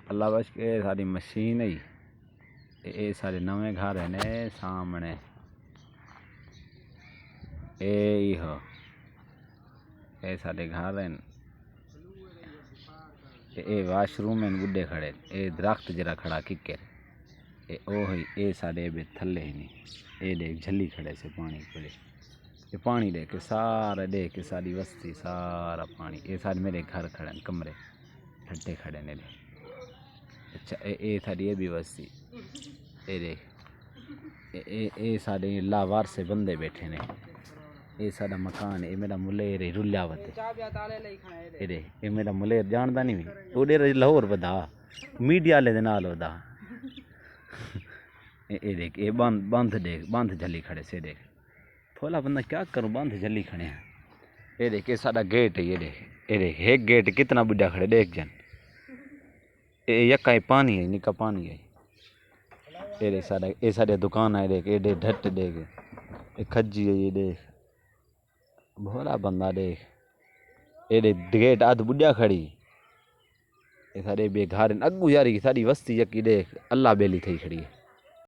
अल्लाह बच के सारी मशीन ही ये सारे नवे घर है ने सामने ये हो ये सारे घर हैं ये वाशरूम हैं बुढ़े खड़े ये दरख्त जरा खड़ा किकर ये ओ है ये सारे भी थले ही नहीं ये देख झली खड़े से पानी पड़े ये पानी देख के सारा देख के सारी बस्ती सारा पानी ये सारे मेरे घर खड़े कमरे ठट्टे खड़े ने अच्छा ये सारी ये भी बस्ती ये देख ये सारे लावार से बंदे बैठे ने ये सारा मकान है मेरा मुलेर है रुल्यावत ये मेरा मुलेर जानता नहीं वो डेर लाहौर बदा मीडिया वाले दे नाल वदा ये देख ये बंद देख बंद झली खड़े से देख थोड़ा बंदा क्या करूं बंद झली खड़े हैं ये देख ये सारा गेट है ये देख एक गेट कितना बुढ़ा खड़े देख जन ये यक्का ही पानी है निका पानी है ये देख सारा ये सारे दुकान है देख ये ढट देख ये खज्जी है ये देख भोला बंदा देख ये गेट आध बुढ़िया खड़ी ये सारे बेघर अगू यारी सारी वस्ती यकी देख अल्लाह बेली थी खड़ी है।